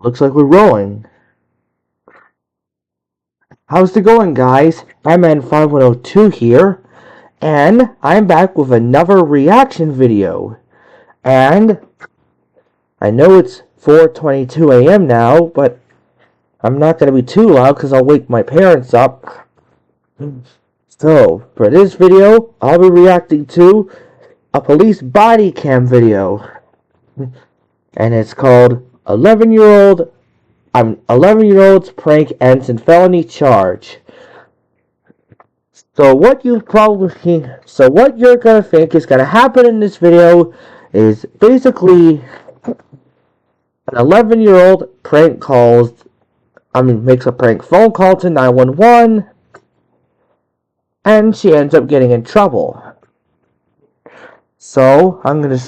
Looks like we're rolling. How's it going, guys? MN5102 here, and I'm back with another reaction video. And I know it's 4:22 a.m. now, but I'm not going to be too loud because I'll wake my parents up. So, for this video, I'll be reacting to a police body cam video. And it's called 11-year-old's prank ends in felony charge. So what you're gonna think is gonna happen in this video is basically an 11-year-old makes a prank phone call to 911, and she ends up getting in trouble. So,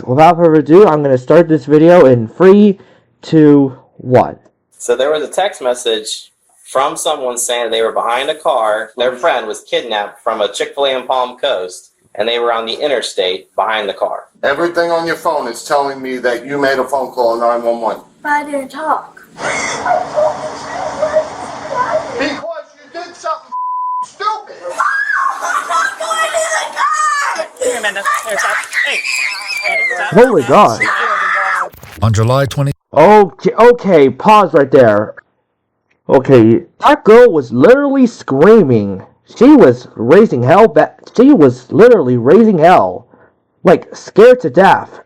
without further ado, I'm gonna start this video in 3, 2, 1. So there was a text message from someone saying they were behind a car. Their friend was kidnapped from a Chick-fil-A in Palm Coast, and they were on the interstate behind the car. Everything on your phone is telling me that you made a phone call to 911. But I didn't talk. Because you did something stupid. Holy God. On July 20. Okay, pause right there. Okay, that girl was literally screaming. She was raising hell. She was literally raising hell. Like, scared to death.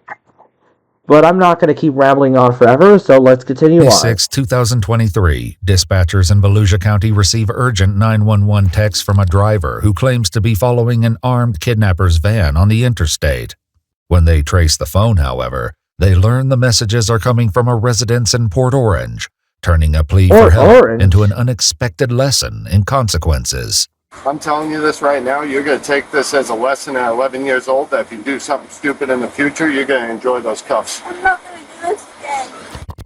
But I'm not going to keep rambling on forever, so let's continue on. 6, 2023, dispatchers in Volusia County receive urgent 911 text from a driver who claims to be following an armed kidnapper's van on the interstate. When they trace the phone, however, they learn the messages are coming from a residence in Port Orange, turning a plea for help into an unexpected lesson in consequences. I'm telling you this right now, you're going to take this as a lesson at 11 years old, that if you do something stupid in the future, you're going to enjoy those cuffs. I'm not going to do this again.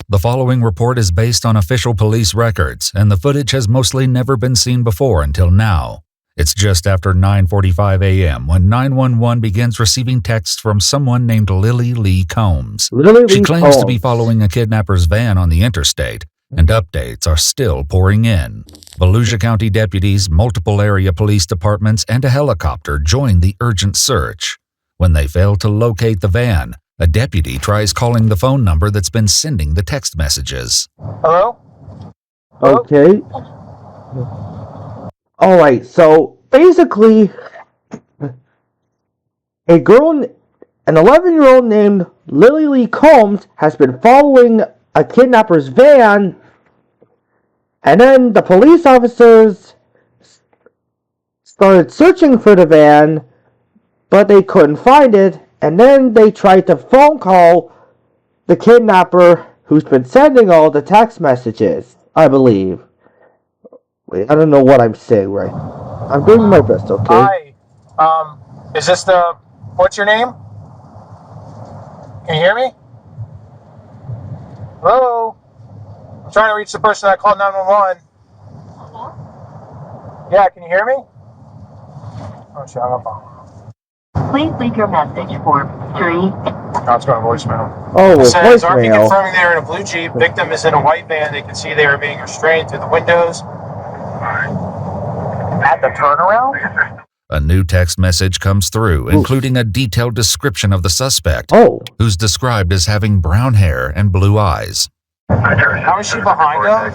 The following report is based on official police records, and the footage has mostly never been seen before until now. It's just after 9:45 a.m. when 911 begins receiving texts from someone named Lily Lee Combs. She claims to be following a kidnapper's van on the interstate, and updates are still pouring in. Volusia County deputies, multiple area police departments, and a helicopter join the urgent search. When they fail to locate the van, a deputy tries calling the phone number that's been sending the text messages. Hello? Okay. Alright, so basically, an 11-year-old named Lily Lee Combs has been following a kidnapper's van, and then the police officers started searching for the van, but they couldn't find it, and then they tried to phone call the kidnapper who's been sending all the text messages, I believe. Wait, I don't know what I'm saying right. I'm doing my best, okay? Hi. Is this what's your name? Can you hear me? Hello? I'm trying to reach the person that called 911. Yeah, can you hear me? Oh, shit, I'm up. Please leave your message for 3. Oh, it's going to voicemail. Oh, it says, RP voicemail. confirming they are in a blue Jeep. Victim is in a white van. They can see they are being restrained through the windows. At the turnaround? A new text message comes through, including a detailed description of the suspect, who's described as having brown hair and blue eyes. How is she behind him?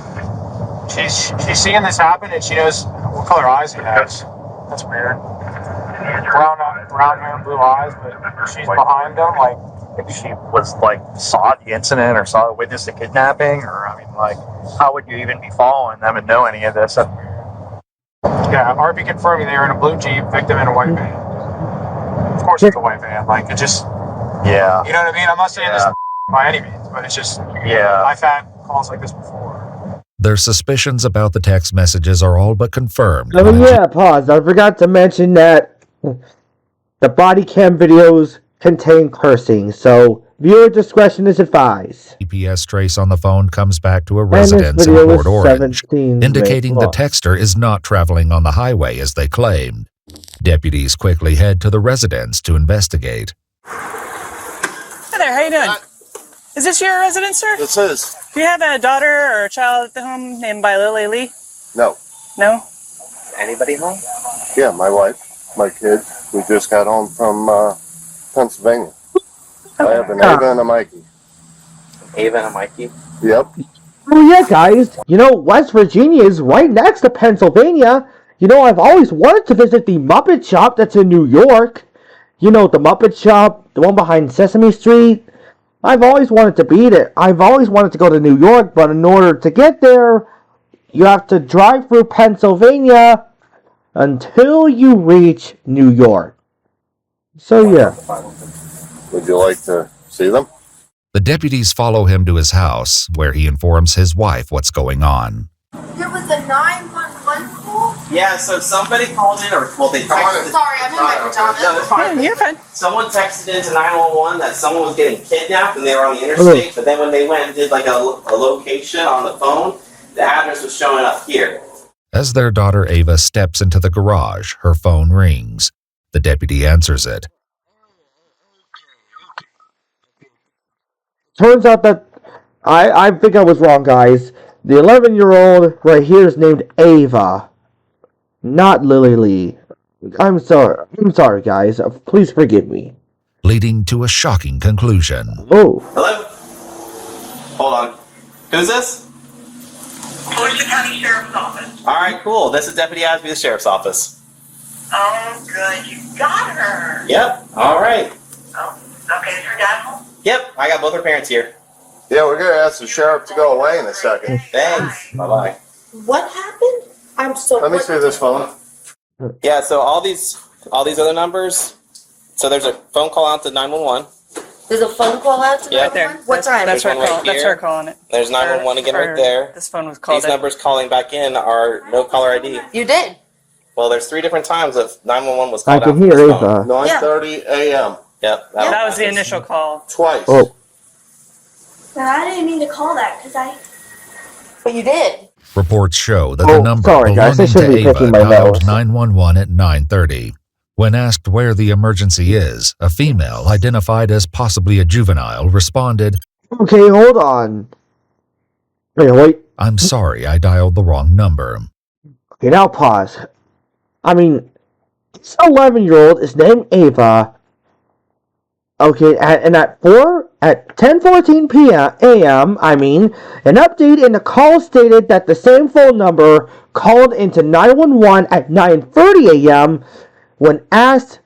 She's seeing this happen, and she knows what color eyes he has. That's weird. Brown hair and blue eyes, but she's behind him. Like, if she was saw the incident or witnessed the kidnapping, or how would you even be following them and know any of this? Yeah, RP confirming they were in a blue Jeep, victim in a white van. Of course it's a white van, it just... Yeah. You know what I mean? I'm not saying this by any means, but it's just... Yeah. I've had calls like this before. Their suspicions about the text messages are all but confirmed. Oh yeah, pause. I forgot to mention that the body cam videos contain cursing, so viewer discretion is advised. GPS trace on the phone comes back to a residence in Port Orange, indicating the texter is not traveling on the highway as they claimed. Deputies quickly head to the residence to investigate. Hi there, how you doing? Is this your residence, sir? This is. Do you have a daughter or a child at the home named by Lily Lee? No. No? Anybody home? Yeah, my wife, my kids. We just got home from Pennsylvania. I have an Ava and a Mikey. Ava and a Mikey? Yep. Oh yeah, guys. You know, West Virginia is right next to Pennsylvania. You know, I've always wanted to visit the Muppet Shop that's in New York. You know, the Muppet Shop, the one behind Sesame Street. I've always wanted to be there. I've always wanted to go to New York, but in order to get there, you have to drive through Pennsylvania until you reach New York. So yeah. Would you like to see them? The deputies follow him to his house, where he informs his wife what's going on. There was a 911 call? Yeah, so somebody called in, or well, they texted. Sorry, I'm in my pajamas. No, that's fine. Yeah, you're fine. Someone texted into 911 that someone was getting kidnapped and they were on the interstate, but then when they went and did like a location on the phone, the address was showing up here. As their daughter Ava steps into the garage, her phone rings. The deputy answers it. Turns out that I think I was wrong, guys. The 11-year-old right here is named Ava, not Lily Lee. I'm sorry, guys. Please forgive me. Leading to a shocking conclusion. Oh. Hello? Hold on. Who's this? Volusia County Sheriff's Office. All right, cool. This is Deputy Asby, the Sheriff's Office. Oh, good. You got her. Yep. All right. Oh, okay. Is her dad home? Yep. I got both her parents here. Yeah, we're going to ask the sheriff to go away in a second. Thanks. Bye-bye. What happened? I'm so. Let me see this phone. Yeah, so all these other numbers, so there's a phone call out to 911. There's a phone call out to Yeah. Right there. What time? That's her There's one call. right That's here. her calling it. There's 911 again right there. This phone was called These numbers calling back in are no caller ID. You did. Well, there's 3 different times of 911 was I called out. can for hear this phone. Ava. 9:30 a.m. Yep. That was the initial call. Twice. Oh. No, I didn't mean to call that because I. But you did. Reports show that Oh, the number sorry, guys. I belonging shouldn't to be Ava picking my dialed nose. 911 at 9:30. When asked where the emergency is, a female identified as possibly a juvenile responded, Okay, hold on. Wait. "I'm sorry, I dialed the wrong number." Okay, now pause. I mean, this 11-year-old is named Ava. Okay, and at 10:14 p.m. a.m., an update in the call stated that the same phone number called into 911 at 9:30 a.m. When asked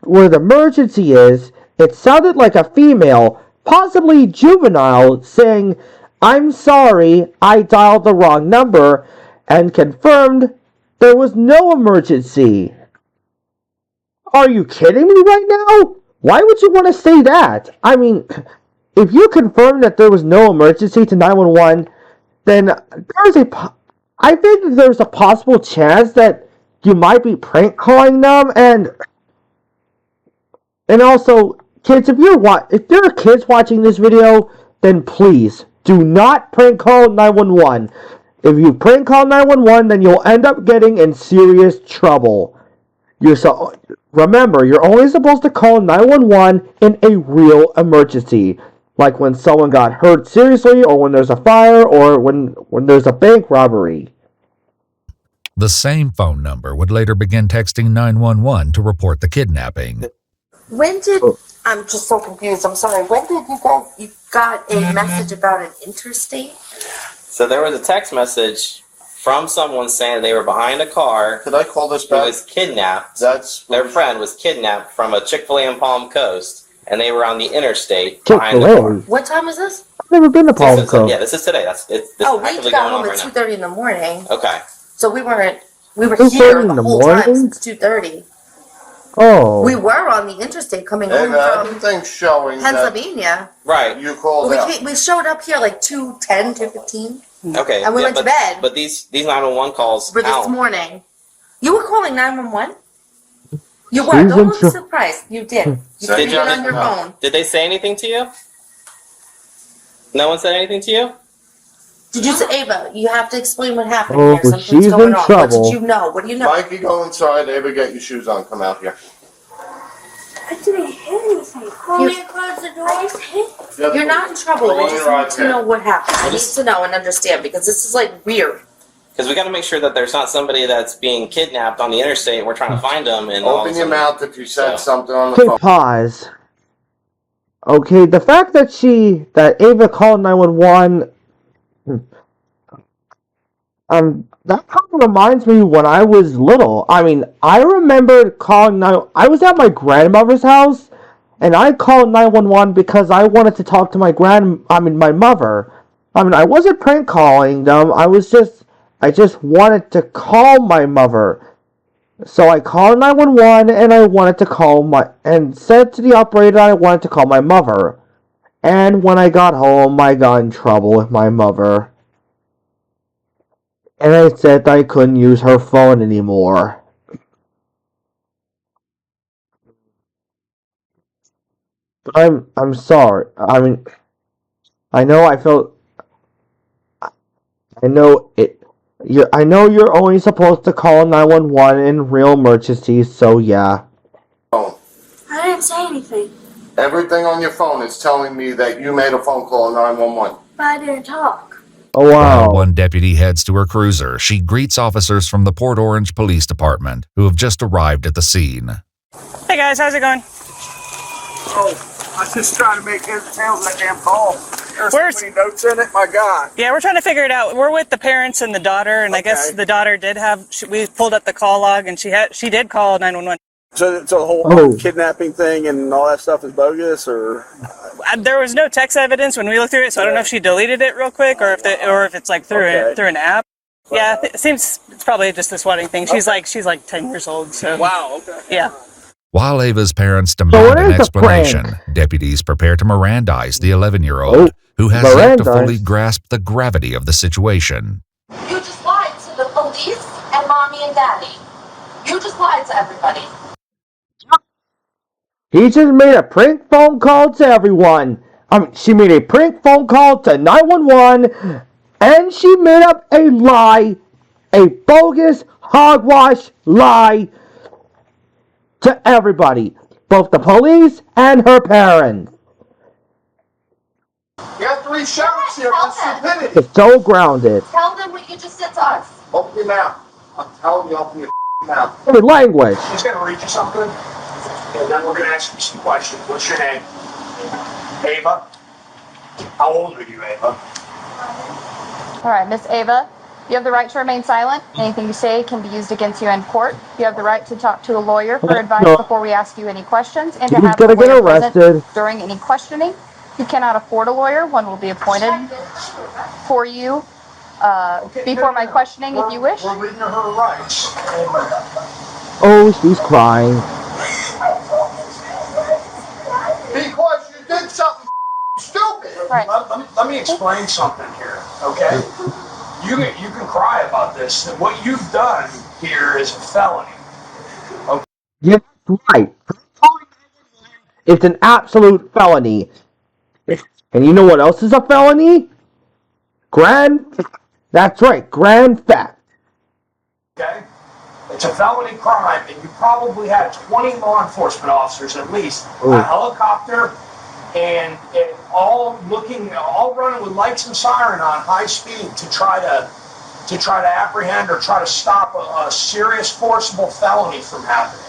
where the emergency is, it sounded like a female, possibly juvenile, saying, "I'm sorry, I dialed the wrong number," and confirmed there was no emergency. Are you kidding me right now? Why would you want to say that? I mean, if you confirm that there was no emergency to 911, then I think that there's a possible chance that you might be prank calling them, and also, kids, if there are kids watching this video, then please do not prank call 911. If you prank call 911, then you'll end up getting in serious trouble. Remember, you're only supposed to call 911 in a real emergency, like when someone got hurt seriously, or when there's a fire, or when there's a bank robbery. The same phone number would later begin texting 911 to report the kidnapping. When did I'm just so confused. I'm sorry. When did you got a message about an interstate? So there was a text message from someone saying they were behind a car. Could I call this Who back? was kidnapped. Their friend was kidnapped from a Chick-fil-A in Palm Coast, and they were on the interstate behind the car. Chick-fil-A? What time is this? I've never been to Palm Coast. Yeah, this is today. This We actively got going home on at right 2:30 in the morning. now. Okay. So we were 2:30 here in the the whole time morning? since 2:30. Oh. We were on the interstate coming home from everything's showing Pennsylvania. Right. You called out. We showed up here like 2:10, 2:15. Okay. And we went to bed. But these 911 calls For this out. morning. You were calling 911? You were. She's in Don't look tr- surprised. You did. You Did did you? it on your phone. Did they say anything to you? No one said anything to you? Did you say, Ava, you have to explain what happened Oh, here. Something's she's going in on. trouble. What did you know? What do you know? Mikey, go inside. Ava, get your shoes on. Come out here. I didn't hit anything. Close the door. I just hit. You're not in trouble. I just need to know what happened. I need to know and understand because this is like weird. Because we got to make sure that there's not somebody that's being kidnapped on the interstate and we're trying to find them. And Open your mouth if you said something on the Okay, phone. pause. Okay, the fact that Ava called 911, that kind of reminds me when I was little. I mean, I remember calling I was at my grandmother's house, and I called 911 because I wanted to talk to my mother. I mean, I wasn't prank calling them. I just wanted to call my mother. So I called 911 and I wanted to and said to the operator I wanted to call my mother. And when I got home, I got in trouble with my mother. And I said I couldn't use her phone anymore. I'm sorry. I mean, I know you're only supposed to call 911 in real emergencies, so yeah. I didn't say anything. Everything on your phone is telling me that you made a phone call to 911. But I didn't talk. Oh, wow. While one deputy heads to her cruiser, she greets officers from the Port Orange Police Department who have just arrived at the scene. Hey guys, how's it going? Oh, I was just trying to make heads or tails of that damn call. Where's so many notes in it, my God. Yeah, we're trying to figure it out. We're with the parents and the daughter, and I guess the daughter did have. We pulled up the call log, and she did call 911. So the whole kidnapping thing and all that stuff is bogus, or There was no text evidence when we looked through it, so I don't know if she deleted it real quick or if it's like through an app. Yeah, it seems it's probably just the swatting thing. She's like 10 years old, so wow. Okay. Yeah. While Ava's parents demand an explanation, deputies prepare to Mirandize the 11-year-old, who has yet to fully grasp the gravity of the situation. You just lied to the police and mommy and daddy. You just lied to everybody. He just made a prank phone call to everyone. She made a prank phone call to 911, and she made up a lie, a bogus, hogwash lie to everybody, both the police and her parents. You have 3 sheriffs here for stupidity. It's so grounded. Tell them what you just said to us. Open your mouth. I'm telling you, open your mouth. Good language. She's going to read you something, and then we're going to ask you some questions. What's your name? Ava? How old are you, Ava? All right, Miss Ava, you have the right to remain silent. Anything you say can be used against you in court. You have the right to talk to a lawyer for advice before we ask you any questions, and to have a lawyer present during any questioning. If you cannot afford a lawyer, one will be appointed for you before my questioning if you wish. We're reading her rights. Oh, she's crying. Because you did something stupid. Right. Let me explain something here, okay? You can cry about this. What you've done here is a felony. Okay? Yeah, that's right. It's an absolute felony. And you know what else is a felony? That's right, grand theft. Okay? It's a felony crime, and you probably had 20 law enforcement officers at least, a helicopter, and all running with lights and siren on high speed to try to apprehend or try to stop a serious forcible felony from happening.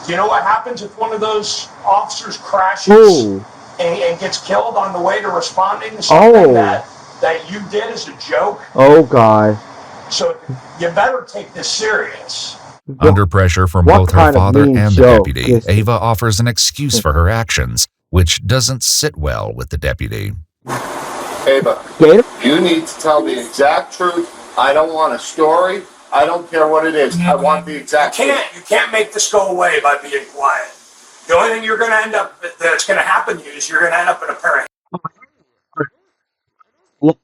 Do you know what happens if one of those officers crashes and gets killed on the way to responding to something that you did as a joke? Oh, God. So you better take this serious. Under pressure from both her father and the deputy, Ava offers an excuse for her actions, which doesn't sit well with the deputy. Ava, you need to tell the exact truth. I don't want a story. I don't care what it is. I want the exact truth. You can't make this go away by being quiet. The only thing that's going to happen to you is you're going to end up in a pair of... Look,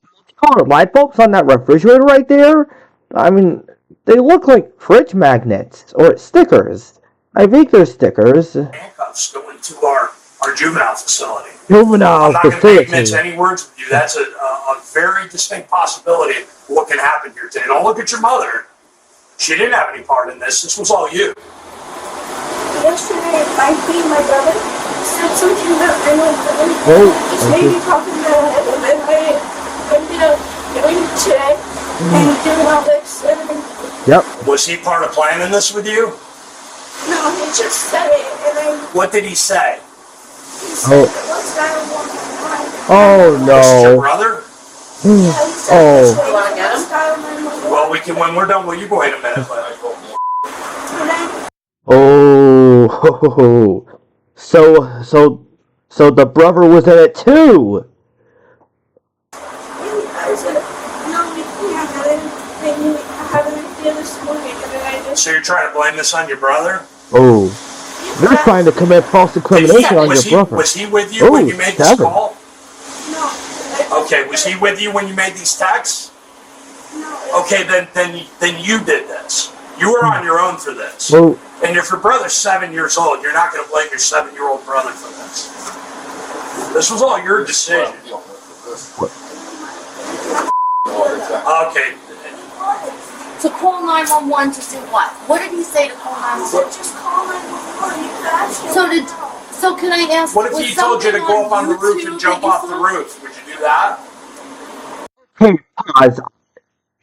light bulbs on that refrigerator right there? I mean, they look like fridge magnets or stickers. I think they're stickers. Handcuffs going to our juvenile facility. I'm not going to mince any words with you. That's a very distinct possibility of what can happen here today. Don't look at your mother. She didn't have any part in this. This was all you. yesterday I beat my brother. Said something that I know it's maybe talking about it, and then I ended up doing it today and doing all this. Yep. Was he part of planning this with you? No, he just said it, and I. What did he say? He said, "What's that I want to find?" Oh no. This is your brother? Oh. Well, we can when we're done. Will you wait a minute? Oh. So the brother was in it too. So you're trying to blame this on your brother? Oh. You're trying to commit false incrimination on your brother. Was he with you when you made this 7. call? No. Okay, was he with you when you made these texts? No. Okay, then you did this. You were on your own for this. Well, and if your brother's 7 years old, you're not going to blame your 7-year-old brother for this. This was all your decision. Okay. To call 911 to do what? What did he say to call 911? Just call 911. You could ask him. So can I ask? What if he told you to go up on the roof and jump off the roof? Would you do that? hey, pause.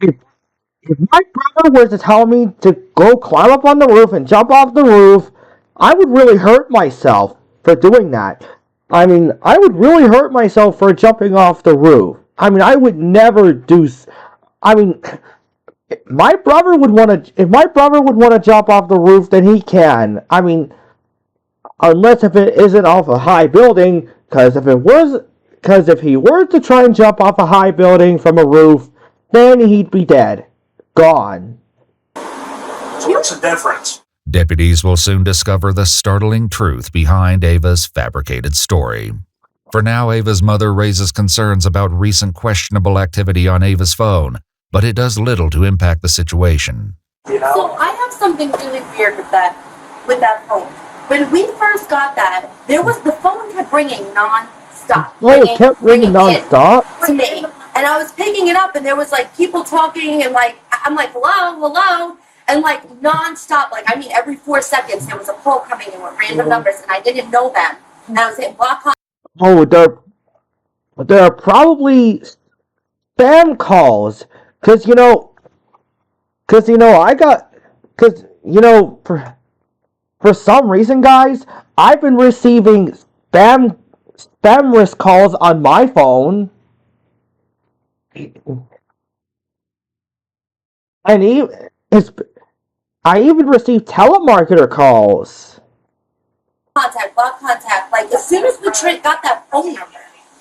If my brother was to tell me to go climb up on the roof and jump off the roof, I would really hurt myself for doing that. I mean, I would really hurt myself for jumping off the roof. I mean, I would never do. I mean, if my brother would want to jump off the roof, then he can. I mean, unless if it isn't off a high building, because if he were to try and jump off a high building from a roof, then he'd be dead. Gone. So what's the difference? Deputies will soon discover the startling truth behind Ava's fabricated story. For now, Ava's mother raises concerns about recent questionable activity on Ava's phone, but it does little to impact the situation. So I have something really weird with that phone. When we first got that, the phone kept ringing non-stop. Oh, it kept ringing non-stop? To me. And I was picking it up, and there was like people talking, and like I'm like hello, and like non-stop, like I mean every 4 seconds there was a call coming in with random numbers, and I didn't know them, and I was hitting block. Oh, there are probably spam calls, cause for some reason, guys, I've been receiving spam risk calls on my phone. And I even received telemarketer calls. Block contact. Like as soon as we got that phone number.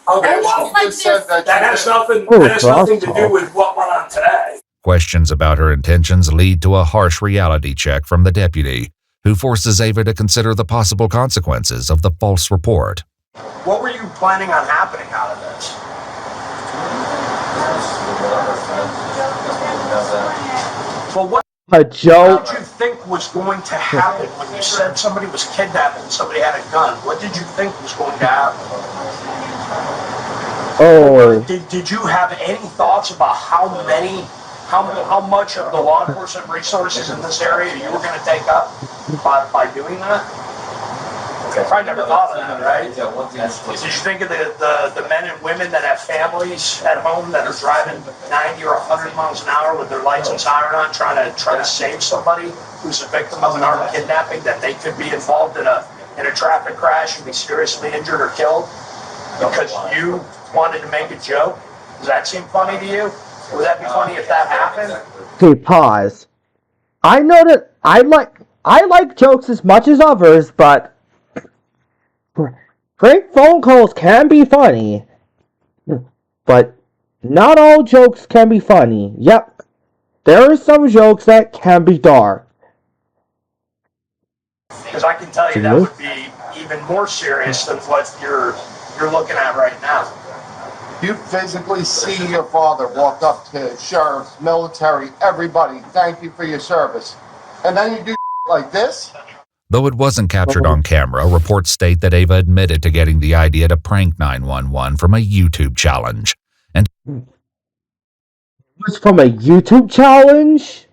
Okay, well, like that has nothing to do with what went on today. Questions about her intentions lead to a harsh reality check from the deputy, who forces Ava to consider the possible consequences of the false report. What were you planning on happening out of this? Well, what did you think was going to happen when you said somebody was kidnapped and somebody had a gun? What did you think was going to happen? Oh. Did you have any thoughts about how much of the law enforcement resources in this area you were going to take up by doing that? I probably never thought of that, right? Did you think of the men and women that have families at home that are driving 90 or 100 miles an hour with their lights and siren on, trying to save somebody who's a victim of an armed kidnapping, that they could be involved in a traffic crash and be seriously injured or killed because you wanted to make a joke? Does that seem funny to you? Would that be funny if that happened? Okay, pause. I know that I like jokes as much as others, but prank phone calls can be funny. But not all jokes can be funny. Yep. There are some jokes that can be dark. Because I can tell you that would be even more serious than what you're looking at right now. You physically see your father walk up to sheriffs, military, everybody, thank you for your service. And then you do like this? Though it wasn't captured on camera, reports state that Ava admitted to getting the idea to prank 911 from a YouTube challenge. And it was from a YouTube challenge?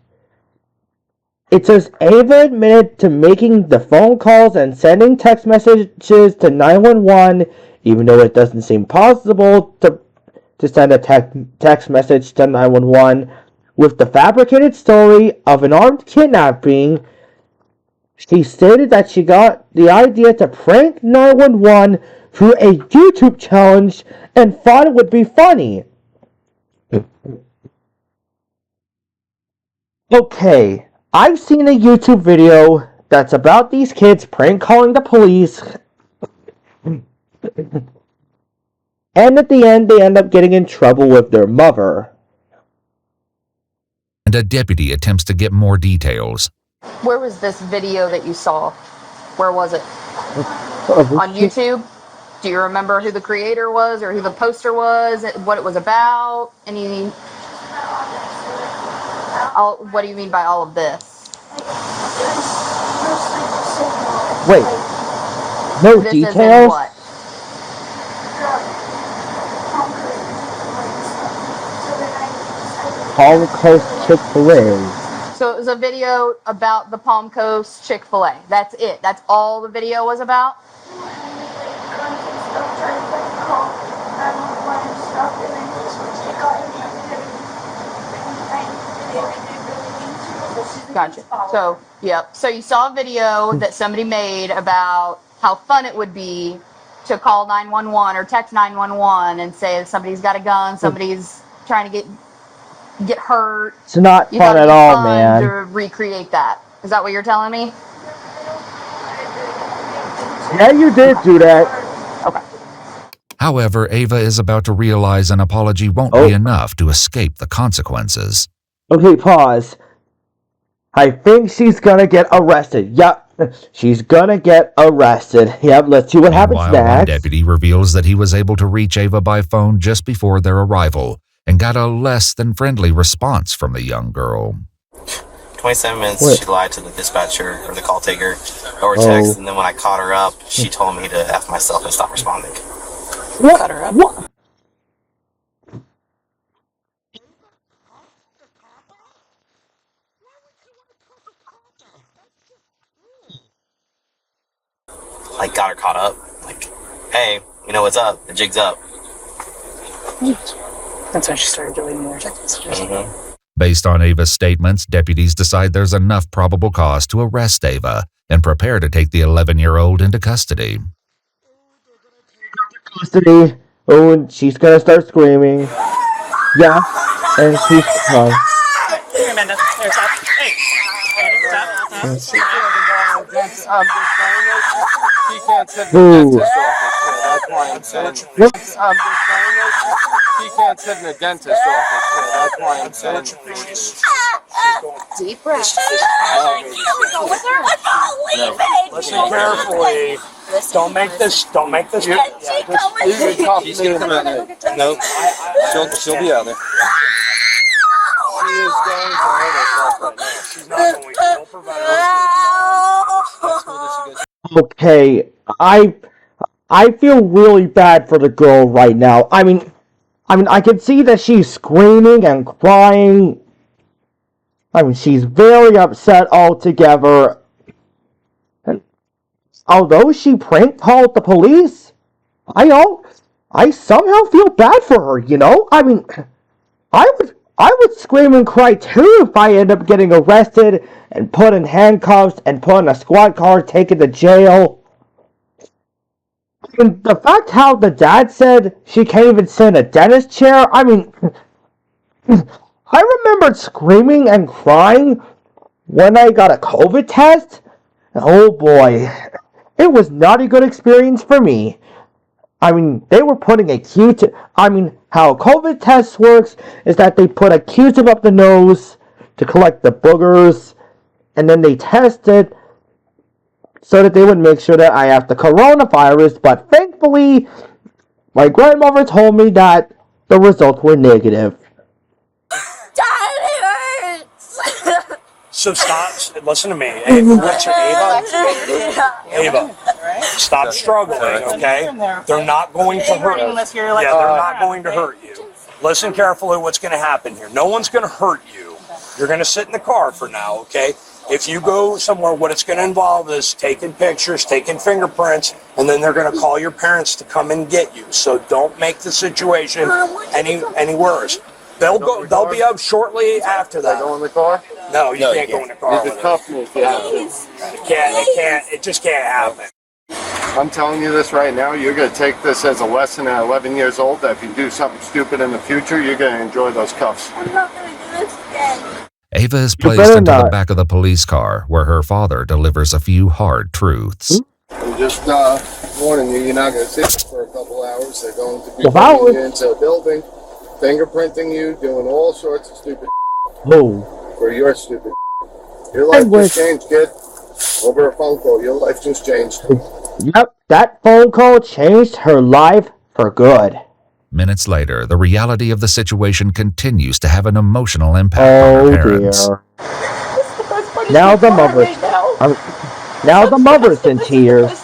It says Ava admitted to making the phone calls and sending text messages to 911, even though it doesn't seem possible to send a text message to 911 with the fabricated story of an armed kidnapping. She stated that she got the idea to prank 911 through a YouTube challenge and thought it would be funny. Okay, I've seen a YouTube video that's about these kids prank calling the police, and at the end they end up getting in trouble with their mother. And a deputy attempts to get more details. Where was this video that you saw? Where was it? On YouTube? Do you remember who the creator was or who the poster was? What it was about? What do you mean by all of this? Wait, no this details? Is what? Palm Coast Chick-fil-A. So it was a video about the Palm Coast Chick-fil-A. That's it. That's all the video was about? Gotcha. So, yep. So you saw a video that somebody made about how fun it would be to call 911 or text 911 and say that somebody's got a gun, somebody's trying to get hurt. It's not fun at all, man. To recreate that. Is that what you're telling me? Yeah, you did do that. Okay. However, Ava is about to realize an apology won't be enough to escape the consequences. Okay, pause. I think she's gonna get arrested. Yep, she's gonna get arrested. Yep, let's see what happens Meanwhile, next. one deputy reveals that he was able to reach Ava by phone just before their arrival and got a less than friendly response from the young girl. 27 minutes, she lied to the dispatcher or the call taker over text, and then when I caught her up, she told me to F myself and stop responding. What? Cut her up. What? Like, got her caught up. Like, hey, you know what's up? The jig's up. That's when she started deleting more text messages. Based on Ava's statements, deputies decide there's enough probable cause to arrest Ava and prepare to take the 11-year-old into custody. Custody. Oh, and she's gonna start screaming. Yeah, and she's crying. Here, Amanda. Here, stop. Hey. Stop. She can't sit in the Ooh. dentist office, so that's why I'm saying. What? She can't sit in the dentist office, so that's why I'm saying. Deep breath. Listen carefully. Don't make this. You can talk to me. Nope. She'll be out there. She is going to hurt herself right now. She's not going to. Don't prevent her. Okay, I feel really bad for the girl right now. I mean, I can see that she's screaming and crying. I mean, she's very upset altogether. And although she prank called the police, I somehow feel bad for her, you know? I mean, I would scream and cry too if I end up getting arrested and put in handcuffs and put in a squad car, taken to jail. And the fact how the dad said she can't even sit in a dentist chair, I mean, I remembered screaming and crying when I got a COVID test. Oh boy, it was not a good experience for me. I mean, they were putting a Q-tip. I mean, how a COVID test works is that they put a Q-tip up the nose to collect the boogers, and then they test it so that they would make sure that I have the coronavirus, but thankfully, my grandmother told me that the results were negative. So stop. Listen to me. Hey, what's your Ava? Ava, stop struggling, okay? They're not going to hurt you. Yeah, they're not going to hurt you. Listen carefully what's going to happen here. No one's going to hurt you. You're going to sit in the car for now, okay? If you go somewhere, what it's going to involve is taking pictures, taking fingerprints, and then they're going to call your parents to come and get you. So don't make the situation any worse. They'll be up shortly after that. Go in the car? No, you can't go in the car. You can cuff me if you have to. It just can't happen. I'm telling you this right now, you're going to take this as a lesson at 11 years old, that if you do something stupid in the future, you're going to enjoy those cuffs. I'm not going to do this again. Ava is placed into the back of the police car, where her father delivers a few hard truths. I'm just warning you, you're not going to sit for a couple hours. They're going to be bringing you into a building, fingerprinting you, doing all sorts of stupid for your stupid. Your life just changed, kid. Over a phone call, your life just changed. Yep, that phone call changed her life for good. Minutes later, the reality of the situation continues to have an emotional impact on her parents. Dear. Now the mother's in tears. It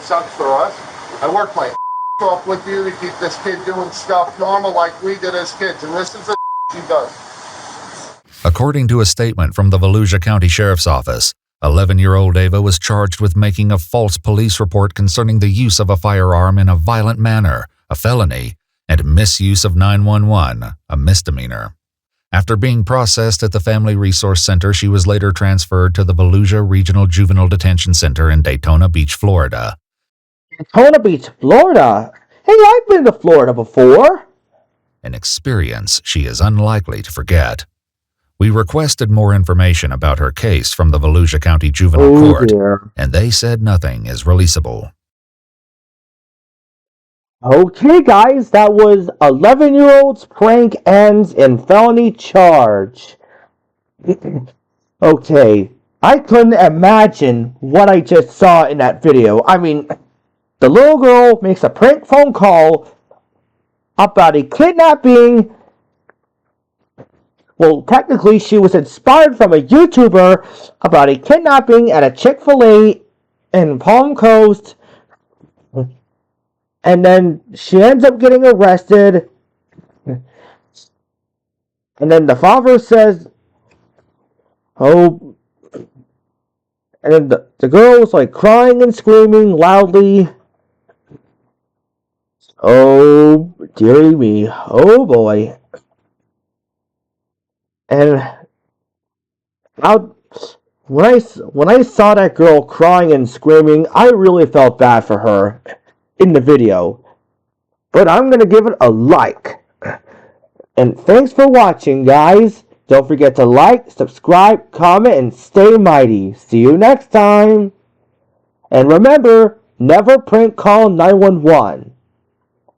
sucks for us. I worked my off with you to keep this kid doing stuff normal like we did as kids, and this is the she does. According to a statement from the Volusia County Sheriff's Office, 11-year-old Ava was charged with making a false police report concerning the use of a firearm in a violent manner, a felony, and misuse of 911, a misdemeanor. After being processed at the Family Resource Center, she was later transferred to the Volusia Regional Juvenile Detention Center in Daytona Beach, Florida. Daytona Beach, Florida? Hey, I've been to Florida before. An experience she is unlikely to forget. We requested more information about her case from the Volusia County Juvenile Court, and they said nothing is releasable. Okay, guys, that was 11-year-old's prank ends in felony charge. Okay, I couldn't imagine what I just saw in that video. I mean, the little girl makes a prank phone call about a kidnapping. Well, technically, she was inspired from a YouTuber about a kidnapping at a Chick-fil-A in Palm Coast. And then she ends up getting arrested. And then the father says, oh, and then the girl was like crying and screaming loudly. Oh, dearie me. Oh, boy. And when I saw that girl crying and screaming, I really felt bad for her in the video. But I'm going to give it a like. And thanks for watching, guys. Don't forget to like, subscribe, comment, and stay mighty. See you next time. And remember, never prank call 911.